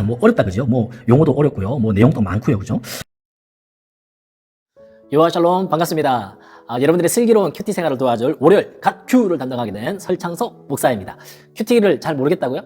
뭐 어렵다 그죠? 뭐 용어도 어렵고요. 뭐 내용도 많고요. 그죠? 요하 샬롬 반갑습니다. 여러분들의 슬기로운 큐티 생활을 도와줄 월요일 갓 큐를 담당하게 된 설창석 목사입니다. 큐티를 잘 모르겠다고요?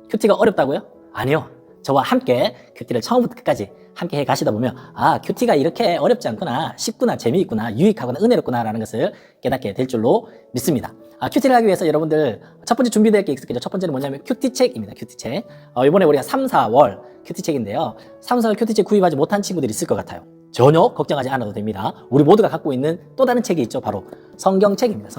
큐티가 어렵다고요? 아니요. 저와 함께 큐티를 처음부터 끝까지 함께 해 가시다 보면 큐티가 이렇게 어렵지 않구나, 쉽구나, 재미있구나, 유익하구나, 은혜롭구나 라는 것을 깨닫게 될 줄로 믿습니다. 큐티를 하기 위해서 여러분들 첫 번째 준비될 게 있겠죠. 첫 번째는 뭐냐면 큐티책입니다. 큐티책. 이번에 우리가 3, 4월 큐티책인데요. 3, 4월 큐티책 구입하지 못한 친구들이 있을 것 같아요. 전혀 걱정하지 않아도 됩니다. 우리 모두가 갖고 있는 또 다른 책이 있죠. 바로 성경책입니다.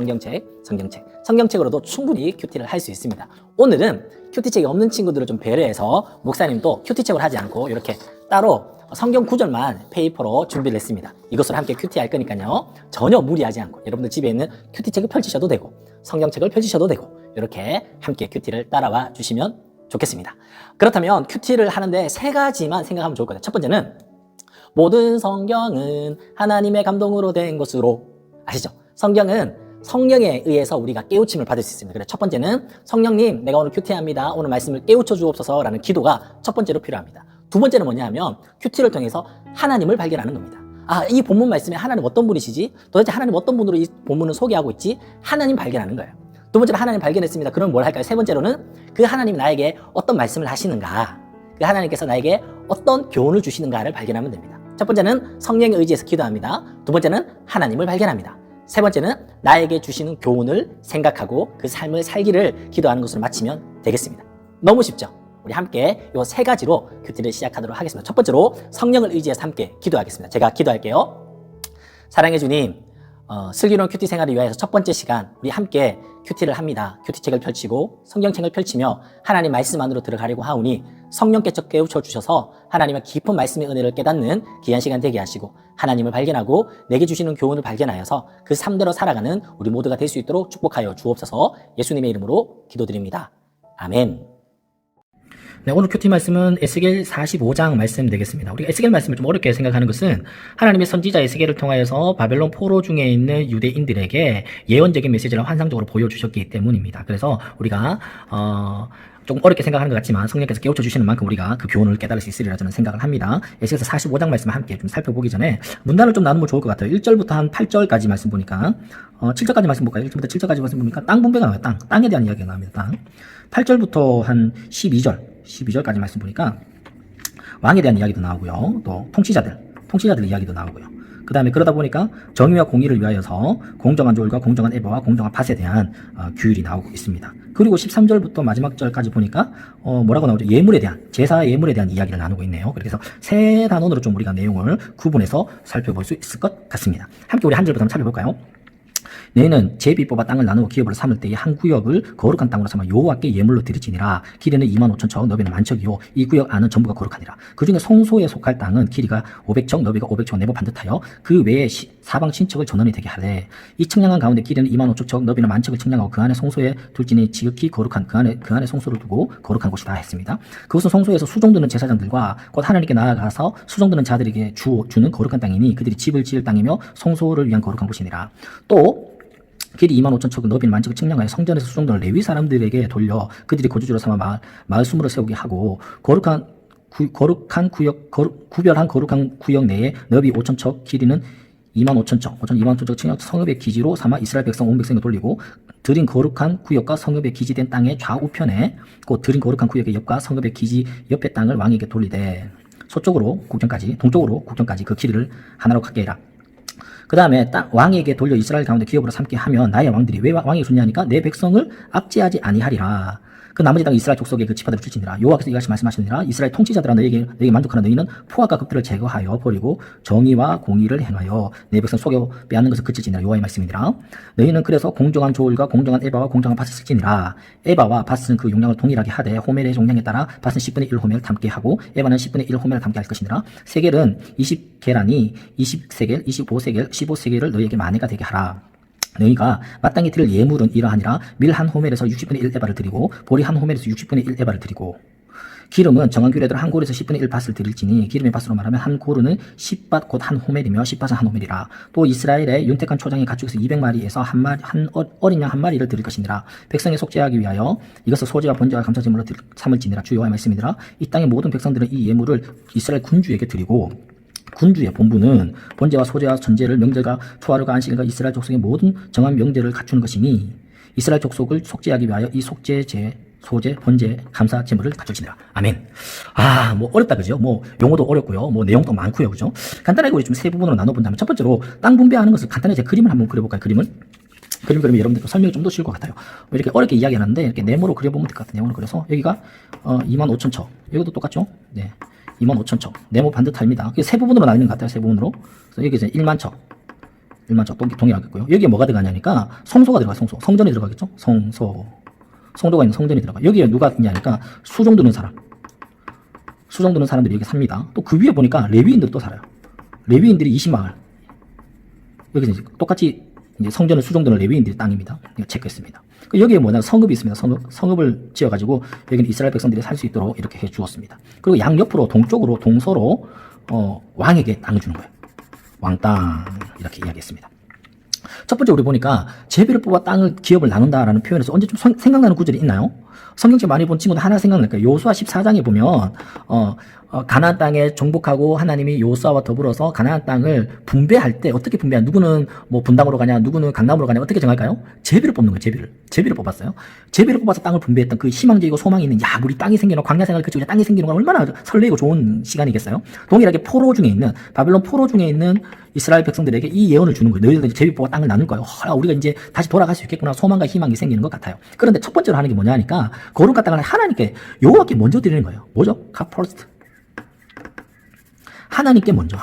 성경책으로도 충분히 큐티를 할 수 있습니다. 오늘은 큐티책이 없는 친구들을 좀 배려해서 목사님도 큐티책을 하지 않고 이렇게 따로 성경 구절만 페이퍼로 준비를 했습니다. 이것으로 함께 큐티할 거니까요. 전혀 무리하지 않고 여러분들 집에 있는 큐티책을 펼치셔도 되고 성경책을 펼치셔도 되고 이렇게 함께 큐티를 따라와 주시면 좋겠습니다. 그렇다면 큐티를 하는데 세 가지만 생각하면 좋을 거예요. 첫 번째는 모든 성경은 하나님의 감동으로 된 것으로. 아시죠? 성경은 성령에 의해서 우리가 깨우침을 받을 수 있습니다. 그래서 첫 번째는 성령님 내가 오늘 큐티합니다. 오늘 말씀을 깨우쳐 주옵소서 라는 기도가 첫 번째로 필요합니다. 두 번째는 뭐냐면 큐티를 통해서 하나님을 발견하는 겁니다. 이 본문 말씀에 하나님 어떤 분이시지? 도대체 하나님 어떤 분으로 이 본문을 소개하고 있지? 하나님 발견하는 거예요. 두 번째로 하나님 발견했습니다. 그럼 뭘 할까요? 세 번째로는 그 하나님이 나에게 어떤 말씀을 하시는가? 그 하나님께서 나에게 어떤 교훈을 주시는가를 발견하면 됩니다. 첫 번째는 성령에 의지해서 기도합니다. 두 번째는 하나님을 발견합니다. 세 번째는 나에게 주시는 교훈을 생각하고 그 삶을 살기를 기도하는 것으로 마치면 되겠습니다. 너무 쉽죠? 우리 함께 이 세 가지로 큐티를 시작하도록 하겠습니다. 첫 번째로 성령을 의지해서 함께 기도하겠습니다. 제가 기도할게요. 사랑해 주님, 슬기로운 큐티 생활을 위하여서 첫 번째 시간 우리 함께 큐티를 합니다. 큐티책을 펼치고 성경책을 펼치며 하나님 말씀 안으로 들어가려고 하오니 성령께서 깨우쳐 주셔서 하나님의 깊은 말씀의 은혜를 깨닫는 귀한 시간 되게 하시고 하나님을 발견하고 내게 주시는 교훈을 발견하여서 그 삶대로 살아가는 우리 모두가 될 수 있도록 축복하여 주옵소서. 예수님의 이름으로 기도드립니다. 아멘. 네, 오늘 큐티 말씀은 에스겔 45장 말씀 되겠습니다. 우리가 에스겔 말씀을 좀 어렵게 생각하는 것은 하나님의 선지자 에스겔을 통하여서 바벨론 포로 중에 있는 유대인들에게 예언적인 메시지를 환상적으로 보여주셨기 때문입니다. 그래서 우리가 조금 어렵게 생각하는 것 같지만 성령께서 깨우쳐 주시는 만큼 우리가 그 교훈을 깨달을 수 있으리라 저는 생각을 합니다. 에스겔서 45장 말씀을 함께 좀 살펴보기 전에 문단을 좀 나누면 좋을 것 같아요. 1절부터 한 8절까지 말씀 보니까 7절까지 말씀 볼까요? 1절부터 7절까지 말씀 보니까 땅 분배가 나와요. 땅에 대한 이야기가 나옵니다. 땅. 8절부터 한 12절까지 말씀 보니까 왕에 대한 이야기도 나오고요. 또 통치자들 이야기도 나오고요. 그 다음에 그러다 보니까 정의와 공의를 위하여서 공정한 조울과 공정한 에바와 공정한 밭에 대한 규율이 나오고 있습니다. 그리고 13절부터 마지막 절까지 보니까 뭐라고 나오죠? 제사의 예물에 대한 이야기를 나누고 있네요. 그래서 세 단원으로 좀 우리가 내용을 구분해서 살펴볼 수 있을 것 같습니다. 함께 우리 한 절부터 한번 살펴볼까요? 너희는 제비 뽑아 땅을 나누어 기업으로 삼을 때에 한 구역을 거룩한 땅으로 삼아 여호와께 예물로 드리지니라. 길이는 25,000척, 너비는 10,000척이요. 이 구역 안은 전부가 거룩하니라. 그 중에 성소에 속할 땅은 길이가 500척, 너비가 500척 네모 반듯하여 그 외에 사방 신척을 전원이 되게 하되 이 측량한 가운데 길이는 25,000척, 너비는 10,000척을 측량하고 그 안에 성소에 둘지니 지극히 거룩한 그 안에 성소를 두고 거룩한 곳이다 했습니다. 그것은 성소에서 수종드는 제사장들과 곧 하나님께 나아가서 수종드는 자들에게 주는 거룩한 땅이니 그들이 집을 지을 땅이며 성소를 위한 거룩한 곳이니라. 또 길이 25,000척, 너비는 10,000척을 측량하여 성전에서 수종들을 레위 사람들에게 돌려 그들이 거주지로 삼아 마을 수문을 세우게 하고 구별한 거룩한 구역 내에 너비 5,000척, 길이는 25,000척 측량 성읍의 기지로 삼아 이스라엘 백성 온 백성에 돌리고 드린 거룩한 구역과 성읍의 기지된 땅의 좌우편에 곧 드린 거룩한 구역의 옆과 성읍의 기지 옆의 땅을 왕에게 돌리되 동쪽으로 국정까지 그 길이를 하나로 갖게 해라. 그 다음에 왕에게 돌려 이스라엘 가운데 기업으로 삼게 하면 나의 왕들이 왜 왕에게 좋냐 하니까 내 백성을 압제하지 아니하리라. 그 나머지 땅 이스라엘 족속의 그 지파들을 줄지니라. 여호와께서 이같이 말씀하시니라. 이스라엘 통치자들아 너에게 만족하는 너희는 포악과 급들을 제거하여 버리고 정의와 공의를 행하여 내 백성 속여 빼앗는 것을 그칠지니라. 여호와의 말씀이니라. 너희는 그래서 공정한 조울과 공정한 에바와 공정한 밭을 쓸지니라. 에바와 밭은 그 용량을 동일하게 하되 호멜의 용량에 따라 밭은 10분의 1 호멜을 담게 하고 에바는 10분의 1 호멜을 담게 할 것이니라. 세겔은 20계란이 20세겔, 25세겔, 15세겔을 너희에게 만회가 되게 하라. 너희가 마땅히 드릴 예물은 이러하니라. 밀 한 호멜에서 60분의 1 에바를 드리고 보리 한 호멜에서 60분의 1 에바를 드리고 기름은 정한 규례대로 한 골에서 10분의 1 밭을 드릴지니 기름의 밭으로 말하면 한 골은 10밭 곧 한 호멜이며 10밭은 한 호멜이라. 또 이스라엘의 윤택한 초장이 가축에서 200마리에서 한 어린 양 한 마리를 드릴 것이니라. 백성에 속죄하기 위하여 이것을 소제와 번제와 감사제물로 삼을지니라. 주 여호와의 말씀이니라. 이 땅의 모든 백성들은 이 예물을 이스라엘 군주에게 드리고 군주의 본분은 번제와 소제와 전제를 명절과 초하루가 안식일과 이스라엘 족속의 모든 정한 명제를 갖추는 것이니 이스라엘 족속을 속죄하기 위하여 이 속죄제 소제, 번제, 감사, 제물을 갖출지니라. 아멘. 뭐 어렵다 그죠? 뭐 용어도 어렵고요. 뭐 내용도 많고요. 그죠? 간단하게 우리 좀 세 부분으로 나눠본다면 첫 번째로 땅 분배하는 것을 간단하게 제 그림을 한번 그려볼까요? 그림 그리면 여러분들 설명이 좀 더 쉬울 것 같아요. 이렇게 어렵게 이야기하는데 이렇게 네모로 그려보면 될 것 같아요. 네모로 그려서 여기가 25,000척. 여기도 똑같죠? 네. 25,000척. 네모 반듯합니다. 세 부분으로 나뉘는 것 같아요. 세 부분으로. 그래서 여기 이제 1만 척. 1만 척 동일하겠고요. 여기에 뭐가 들어가냐니까 성소가 들어가. 성소. 성전이 들어가겠죠? 성도가 있는 성전이 들어가. 여기에 누가 있냐니까 수종 드는 사람. 수종 드는 사람들이 여기 삽니다. 또 그 위에 보니까 레위인들이 또 살아요. 레위인들이 20마을. 여기서 이제 똑같이 이제 성전을 수종 드는 레위인들의 땅입니다. 이거 체크했습니다. 여기에 뭐냐 성읍이 있습니다. 성읍을 지어가지고 여기는 이스라엘 백성들이 살 수 있도록 이렇게 해 주었습니다. 그리고 양옆으로 동쪽으로 동서로 왕에게 땅을 주는 거예요. 왕땅 이렇게 이야기했습니다. 첫 번째 우리 보니까 제비를 뽑아 땅을 기업을 나눈다라는 표현에서 언제 좀 생각나는 구절이 있나요? 성경책 많이 본 친구들 하나 생각날 거예요. 요수아 14장에 보면 가나안 땅에 정복하고 하나님이 요수아와 더불어서 가나안 땅을 분배할 때 어떻게 분배하냐? 누구는 뭐 분당으로 가냐? 누구는 강남으로 가냐? 어떻게 정할까요? 제비를 뽑는 거예요. 제비를 뽑았어요. 제비를 뽑아서 땅을 분배했던 그 희망적이고 소망이 있는 우리 땅이 생기는 광야 생활 그쪽에 땅이 생기는 건 얼마나 설레고 좋은 시간이겠어요? 동일하게 포로 중에 있는 바벨론 포로 중에 있는 이스라엘 백성들에게 이 예언을 주는 거예요. 너희들 제비 뽑아 땅을 나눌 거예요. 우리가 이제 다시 돌아갈 수 있겠구나. 소망과 희망이 생기는 것 같아요. 그런데 첫 번째로 하는 게 뭐냐 하니까 거룩한 땅을 하나님께 여호와께 먼저 드리는 거예요. 뭐죠? God first. 하나님께 먼저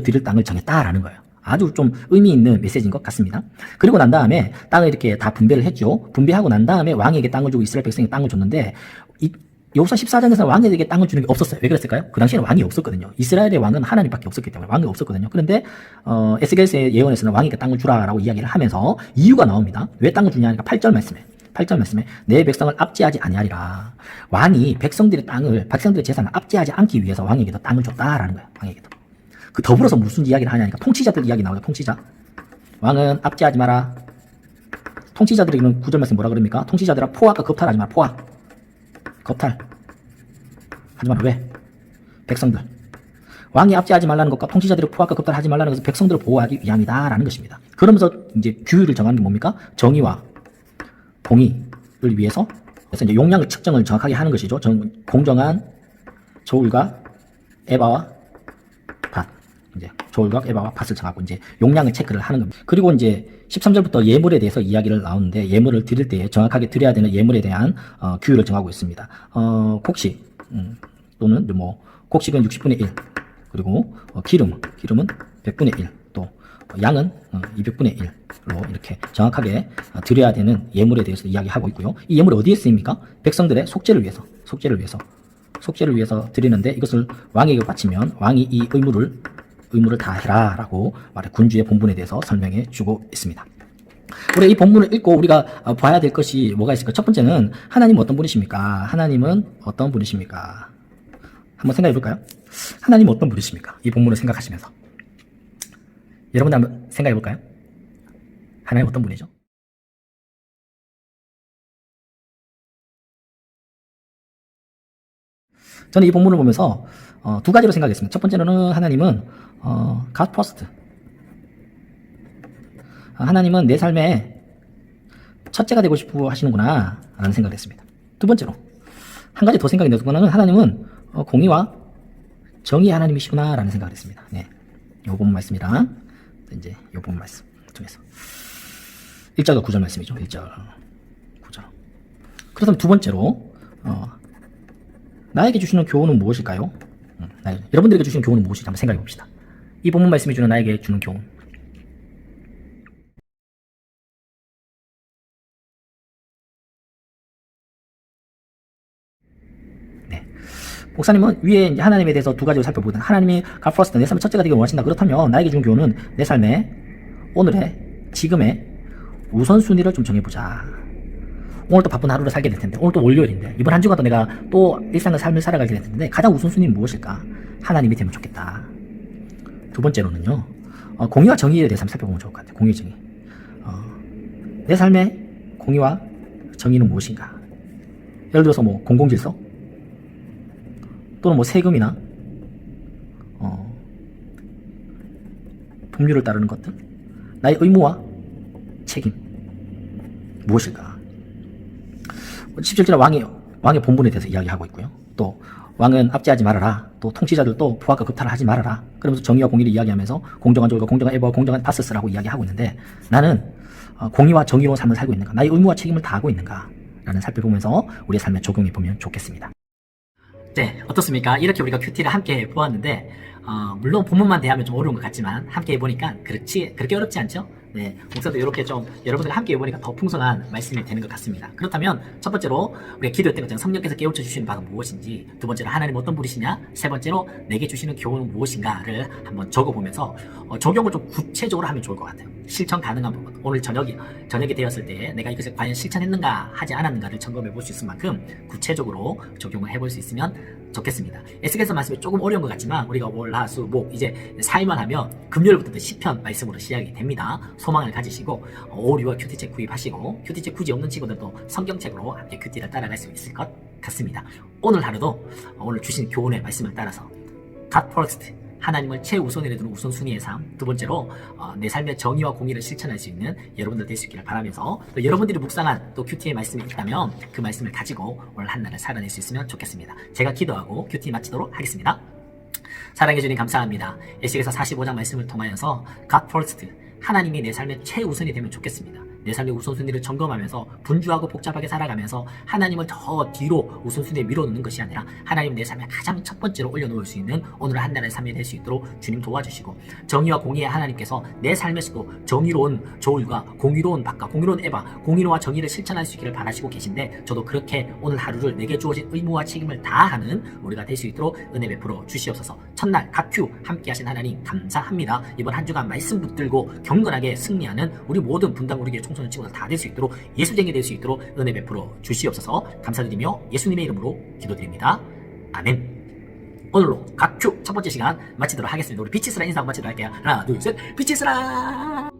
드릴 땅을 정했다라는 거예요. 아주 좀 의미 있는 메시지인 것 같습니다. 그리고 난 다음에 땅을 이렇게 다 분배를 했죠. 분배하고 난 다음에 왕에게 땅을 주고 이스라엘 백성에게 땅을 줬는데 여호수아 14장에서는 왕에게 땅을 주는 게 없었어요. 왜 그랬을까요? 그 당시에는 왕이 없었거든요. 이스라엘의 왕은 하나님밖에 없었기 때문에 왕이 없었거든요. 그런데 에스겔서의 예언에서는 왕에게 땅을 주라라고 이야기를 하면서 이유가 나옵니다. 왜 땅을 주냐 하니까 8절 말씀에 내 백성을 압제하지 아니하리라. 왕이 백성들의 재산을 압제하지 않기 위해서 왕에게도 땅을 줬다라는 거예요. 왕에게도. 그 더불어서 무슨 이야기를 하냐니까 통치자들 이야기 나와요. 통치자. 왕은 압제하지 마라. 통치자들에게는 9절 말씀 뭐라 그럽니까? 통치자들아 포악과 겁탈하지 마라. 겁탈. 하지 마라. 왜? 백성들. 왕이 압제하지 말라는 것과 통치자들이 포악과 겁탈하지 말라는 것은 백성들을 보호하기 위함이다라는 것입니다. 그러면서 이제 규율을 정하는 게 뭡니까? 정의와 봉의를 위해서 그래서 이제 용량 측정을 정확하게 하는 것이죠. 공정한 저울과 에바와 밭. 이제 저울과 에바와 밭을 정하고 이제 용량을 체크를 하는 겁니다. 그리고 이제 13절부터 예물에 대해서 이야기를 나오는데 예물을 드릴 때 정확하게 드려야 되는 예물에 대한 규율을 정하고 있습니다. 곡식 또는 뭐 곡식은 60분의 1 그리고 기름은 100분의 1 또 양은 200분의 1로 이렇게 정확하게 드려야 되는 예물에 대해서 이야기하고 있고요. 이 예물이 어디에 쓰입니까? 백성들의 속죄를 위해서 드리는데 이것을 왕에게 바치면 왕이 이 의무를 다 해라라고 말해 군주의 본분에 대해서 설명해 주고 있습니다. 우리 이 본문을 읽고 우리가 봐야 될 것이 뭐가 있을까? 첫 번째는 하나님은 어떤 분이십니까? 한번 생각해 볼까요? 하나님은 어떤 분이십니까? 이 본문을 생각하시면서 여러분들 한번 생각해 볼까요? 하나님 어떤 분이죠? 저는 이 본문을 보면서 두 가지로 생각했습니다. 첫 번째로는 하나님은 God first. 하나님은 내 삶에 첫째가 되고 싶어 하시는구나 라는 생각을 했습니다. 두 번째로 한 가지 더 생각이 들었던 거는 하나님은 공의와 정의의 하나님이시구나 라는 생각을 했습니다. 네, 요 본문 말씀이랑 이제 요 본문 말씀 중에서 1절과 9절 말씀이죠. 1절 9절. 그래서 두 번째로 나에게 주시는 교훈은 무엇일까요? 여러분들에게 주시는 교훈은 무엇일지 한번 생각해 봅시다. 이 본문 말씀이 주는 나에게 주는 교훈. 네. 목사님은 위에 이제 하나님에 대해서 두 가지로 살펴보거든. 하나님이 God first, 내 삶의 첫째가 되기를 원하신다. 그렇다면 나에게 주는 교훈은 내 삶의 오늘의 지금의 우선순위를 좀 정해보자. 오늘 또 바쁜 하루를 살게 될 텐데, 오늘 또 월요일인데, 이번 한 주간도 내가 또 일상의 삶을 살아가게 될 텐데, 가장 우선순위는 무엇일까? 하나님이 되면 좋겠다. 두 번째로는요, 공의와 정의에 대해서 한번 살펴보면 좋을 것 같아요. 공의, 정의. 내 삶의 공의와 정의는 무엇인가? 예를 들어서 뭐 공공질서? 또는 뭐 세금이나 법률을 따르는 것들? 나의 의무와 책임 무엇일까? 17절에 왕의 본분에 대해서 이야기하고 있고요. 또 왕은 압제하지 말아라. 또 통치자들도 부하가 급탈을 하지 말아라. 그러면서 정의와 공의를 이야기하면서 공정한 조율과 공정한 에버와 공정한 파스스라고 이야기하고 있는데, 나는 공의와 정의로운 삶을 살고 있는가? 나의 의무와 책임을 다하고 있는가? 라는 살펴보면서 우리의 삶에 적용해 보면 좋겠습니다. 네, 어떻습니까? 이렇게 우리가 큐티를 함께 해보았는데, 물론 본문만 대하면 좀 어려운 것 같지만, 함께 해보니까 그렇게 어렵지 않죠? 네, 목사도 이렇게 좀 여러분들 함께 해보니까 더 풍성한 말씀이 되는 것 같습니다. 그렇다면, 첫 번째로, 우리가 기도했던 것처럼 성령께서 깨우쳐 주시는 바가 무엇인지, 두 번째로 하나님 어떤 분이시냐, 세 번째로 내게 주시는 교훈은 무엇인가를 한번 적어보면서, 적용을 좀 구체적으로 하면 좋을 것 같아요. 실천 가능한 부분. 오늘 저녁이 되었을 때 내가 이것을 과연 실천했는가 하지 않았는가를 점검해 볼 수 있을 만큼 구체적으로 적용을 해볼 수 있으면 좋겠습니다. 에스겔서 말씀이 조금 어려운 것 같지만 우리가 월, 화, 수, 목 이제 4일만 하면 금요일부터 시편 말씀으로 시작이 됩니다. 소망을 가지시고 오류와 큐티책 구입하시고, 큐티책 굳이 없는 친구들도 성경책으로 함께 큐티를 따라갈 수 있을 것 같습니다. 오늘 하루도 오늘 주신 교훈의 말씀을 따라서 God first, 하나님을 최우선에 두는 우선순위의 삶, 두 번째로 내 삶의 정의와 공의를 실천할 수 있는 여러분들 될 수 있기를 바라면서, 또 여러분들이 묵상한 또 큐티의 말씀이 있다면 그 말씀을 가지고 오늘 한날을 살아낼 수 있으면 좋겠습니다. 제가 기도하고 큐티 마치도록 하겠습니다. 사랑해 주님 감사합니다. 에스겔서 45장 말씀을 통하여서 God first, 하나님이 내 삶의 최우선이 되면 좋겠습니다. 내 삶의 우선순위를 점검하면서 분주하고 복잡하게 살아가면서 하나님을 더 뒤로 우선순위에 밀어놓는 것이 아니라 하나님 내 삶의 가장 첫 번째로 올려놓을 수 있는 오늘 한 날의 삶이 될 수 있도록 주님 도와주시고, 정의와 공의의 하나님께서 내 삶에서도 정의로운 조울과 공의로운 박과 공의로운 에바, 공의로와 정의를 실천할 수 있기를 바라시고 계신데, 저도 그렇게 오늘 하루를 내게 주어진 의무와 책임을 다하는 우리가 될 수 있도록 은혜 베풀어 주시옵소서. 첫날 갓큐 함께 하신 하나님 감사합니다. 이번 한 주간 말씀 붙들고 경건하게 승리하는 우리 모든 분당 우리의 청소년 친구들 다 될 수 있도록, 예수쟁이 될 수 있도록 은혜 베풀어 주시옵소서. 감사드리며 예수님의 이름으로 기도드립니다. 아멘. 오늘로 갓큐 첫 번째 시간 마치도록 하겠습니다. 우리 빛이 쓰라 인사하고 마치도록 할게요. 하나 둘 셋, 빛이 쓰라.